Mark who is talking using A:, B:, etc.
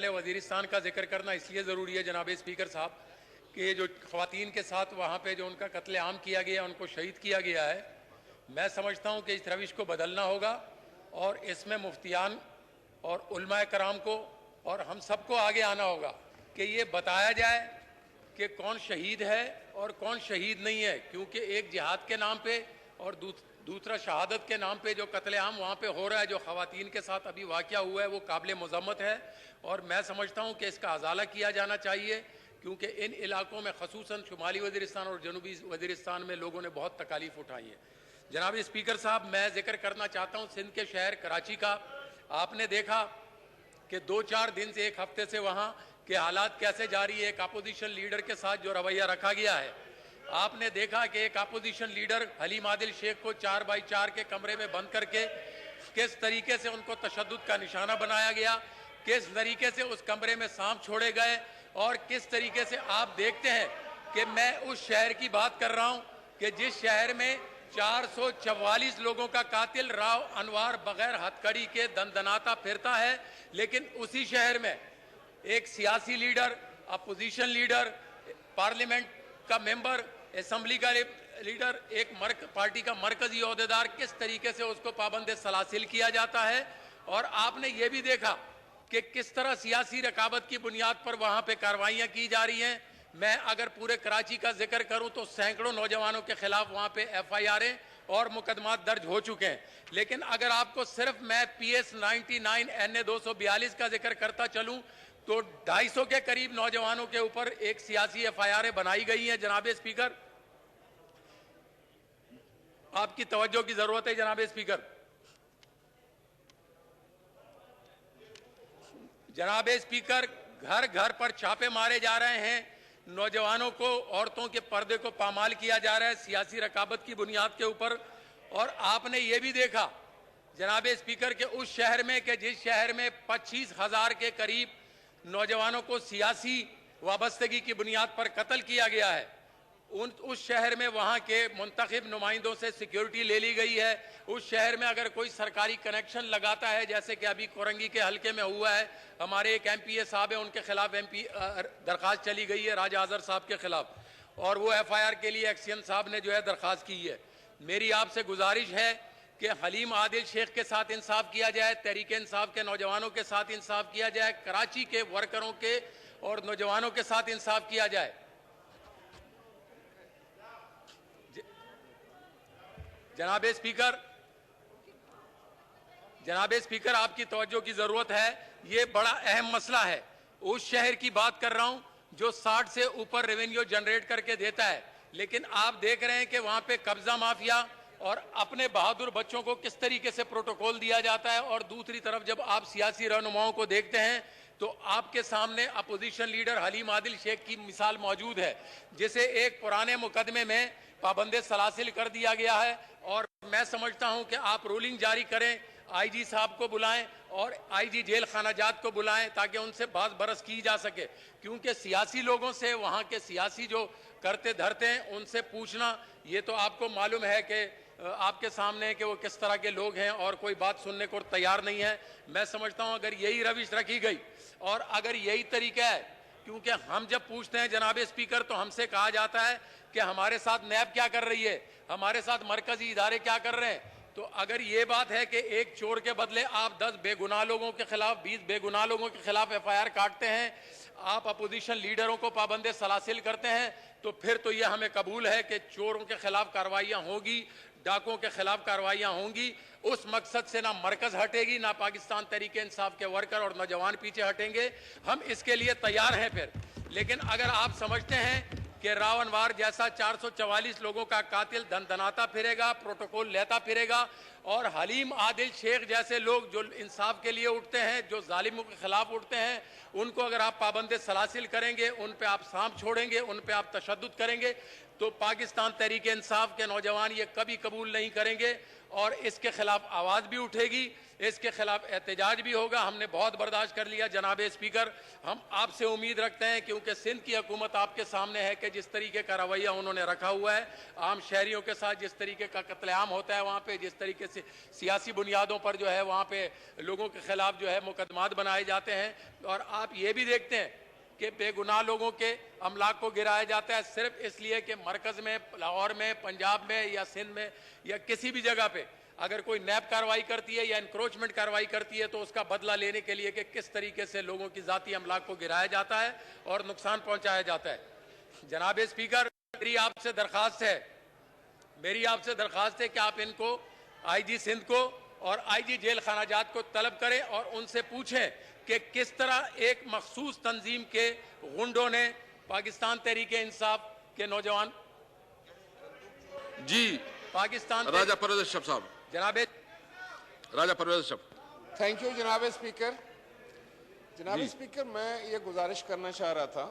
A: वज़ीरिस्तान का जिक्र करना इसलिए ज़रूरी है जनाब स्पीकर साहब कि जो ख़वातीन के साथ वहाँ पे जो उनका कत्लेआम किया गया, उनको शहीद किया गया है, मैं समझता हूँ कि इस रविश को बदलना होगा और इसमें मुफ्तियान और उलमाए कराम को और हम सबको आगे आना होगा कि ये बताया जाए कि कौन शहीद है और कौन शहीद नहीं है, क्योंकि एक जिहाद के नाम पे और दूसरा शहादत के नाम पे जो कत्लेआम वहाँ पे हो रहा है, जो ख़वातीन के साथ अभी वाक़या हुआ है, वो काबिल मज़म्मत है। और मैं समझता हूँ कि इसका अजाला किया जाना चाहिए, क्योंकि इन इलाकों में ख़ुसूसन शुमाली वज़ीरिस्तान और जनूबी वज़ीरिस्तान में लोगों ने बहुत तकालीफ उठाई है। जनाब स्पीकर साहब, मैं जिक्र करना चाहता हूँ सिंध के शहर कराची का। आपने देखा कि 2-4 दिन से, एक हफ्ते से वहाँ के हालात कैसे जारी है। एक अपोजिशन लीडर के साथ जो रवैया रखा गया है, आपने देखा कि एक अपोजिशन लीडर हलीम आदिल शेख को 4x4 के कमरे में बंद करके किस तरीके से उनको तशद्दुद का निशाना बनाया गया, किस तरीके से उस कमरे में सांप छोड़े गए, और किस तरीके से आप देखते हैं कि मैं उस शहर की बात कर रहा हूं कि जिस शहर में 444 लोगों का कातिल राव अनवार बगैर हथकड़ी के दंदनाता फिरता है, लेकिन उसी शहर में एक सियासी लीडर, अपोजिशन लीडर, पार्लियामेंट का मेंबर, असम्बली का लीडर, एक पार्टी का मरकजी ओहदेदार, किस तरीके से उसको पाबंद सलासिल किया जाता है। और आपने ये भी देखा कि किस तरह सियासी रकाबत की बुनियाद पर वहां पे कार्रवाइयां की जा रही हैं। मैं अगर पूरे कराची का जिक्र करूं तो सैकड़ों नौजवानों के खिलाफ वहां पे FIR और मुकदमात दर्ज हो चुके हैं। लेकिन अगर आपको सिर्फ मैं PS 99 NA 242 का जिक्र करता चलूं तो 250 के करीब नौजवानों के ऊपर एक सियासी FIR बनाई गई है। जनाब स्पीकर, आपकी तवज्जो की जरूरत है। जनाब स्पीकर, जनाब स्पीकर, घर घर पर छापे मारे जा रहे हैं, नौजवानों को, औरतों के पर्दे को पामाल किया जा रहा है सियासी रकाबत की बुनियाद के ऊपर। और आपने ये भी देखा जनाब स्पीकर के उस शहर में कि जिस शहर में 25,000 के करीब नौजवानों को सियासी वाबस्तगी की बुनियाद पर कत्ल किया गया है, उस शहर में वहाँ के मुंतखब नुमाइंदों से सिक्योरिटी ले ली गई है। उस शहर में अगर कोई सरकारी कनेक्शन लगाता है, जैसे कि अभी कोरंगी के हल्के में हुआ है, हमारे एक MPA साहब है, उनके खिलाफ दरख्वास्त चली गई है राजा आजर साहब के खिलाफ, और वो FIR के लिए एक्सियन साहब ने जो है दरख्वास्त की है। मेरी आपसे गुजारिश है कि हलीम आदिल शेख के साथ इंसाफ किया जाए, तहरीक इंसाफ के नौजवानों के साथ इंसाफ किया जाए, कराची के वर्करों के और नौजवानों के साथ इंसाफ किया जाए। जनाब स्पीकर, आपकी तवज्जो की जरूरत है। ये बड़ा अहम मसला है। उस शहर की बात कर रहा हूं जो 60 से ऊपर रेवेन्यू जनरेट करके देता है, लेकिन आप देख रहे हैं कि वहां पे कब्जा माफिया और अपने बहादुर बच्चों को किस तरीके से प्रोटोकॉल दिया जाता है। और दूसरी तरफ जब आप सियासी रहनुमाओं को देखते हैं तो आपके सामने अपोजिशन लीडर हलीम आदिल शेख की मिसाल मौजूद है, जिसे एक पुराने मुकदमे में पाबंद सलासिल कर दिया गया है। और मैं समझता हूं कि आप रूलिंग जारी करें, IG साहब को बुलाएं और IG जेल खानाजात को बुलाएं, ताकि उनसे बात बरस की जा सके। क्योंकि सियासी लोगों से, वहां के सियासी जो करते धरते हैं, उनसे पूछना, ये तो आपको मालूम है कि आपके सामने कि वो किस तरह के लोग हैं और कोई बात सुनने को तैयार नहीं है। मैं समझता हूं अगर यही रविश रखी गई और अगर यही तरीका है, क्योंकि हम जब पूछते हैं जनाब स्पीकर तो हमसे कहा जाता है कि हमारे साथ नैब क्या कर रही है, हमारे साथ मरकजी इदारे क्या कर रहे हैं। तो अगर ये बात है कि एक चोर के बदले आप 10 बेगुनाह लोगों के खिलाफ, 20 बेगुनाह लोगों के खिलाफ FIR काटते हैं, आप अपोजिशन लीडरों को पाबंद सलासिल करते हैं, तो फिर तो यह हमें कबूल है कि चोरों के खिलाफ कार्रवाइयां होगी, डाकुओं के खिलाफ कार्रवाइयां होंगी। उस मकसद से ना मरकज हटेगी, ना पाकिस्तान तहरीक इंसाफ के वर्कर और नौजवान पीछे हटेंगे। हम इसके लिए तैयार हैं फिर। लेकिन अगर आप समझते हैं कि राव अनवार जैसा 444 लोगों का कातिल दंदनाता फिरेगा, प्रोटोकॉल लेता फिरेगा, और हलीम आदिल शेख जैसे लोग जो इंसाफ के लिए उठते हैं, जो जालिमों के खिलाफ उठते हैं, उनको अगर आप पाबंद सलासिल करेंगे, उन पे आप सांप छोड़ेंगे, उन पे आप तशद्दुद करेंगे, तो पाकिस्तान तहरीक इंसाफ के नौजवान ये कभी कबूल नहीं करेंगे। और इसके खिलाफ आवाज़ भी उठेगी, इसके खिलाफ एहतजाज भी होगा। हमने बहुत बर्दाश्त कर लिया जनाब स्पीकर। हम आपसे उम्मीद रखते हैं, क्योंकि सिंध की हुकूमत आपके सामने है कि जिस तरीके का रवैया उन्होंने रखा हुआ है आम शहरियों के साथ, जिस तरीके का कत्लेआम होता है वहाँ पे, जिस तरीके से सियासी बुनियादों पर जो है वहाँ पे लोगों के खिलाफ जो है मुकदमात बनाए जाते हैं, और आप ये भी देखते हैं कि बेगुनाह लोगों के अमलाक को गिराया जाता है सिर्फ इसलिए कि मरकज़ में, लाहौर में, पंजाब में या सिंध में या किसी भी जगह पे अगर कोई नैब कार्रवाई करती है या इंक्रोचमेंट कार्रवाई करती है तो उसका बदला लेने के लिए कि किस तरीके से लोगों की ज़ाती अमलाक को गिराया जाता है और नुकसान पहुंचाया जाता है। जनाब स्पीकर, मेरी आपसे दरख्वास्त है कि आप इनको, IG सिंध को और IG जेल खानाजात को तलब करें और उनसे पूछें कि किस तरह एक मखसूस तंजीम के गुंडों ने पाकिस्तान तहरीक इंसाफ के नौजवान
B: जी
A: पाकिस्तान
B: राजा परवेज अशरफ साहब,
A: जनाब
B: राजा परवेज अशरफ।
C: थैंक यू जनाब स्पीकर। जनाब स्पीकर, मैं ये गुजारिश करना चाह रहा था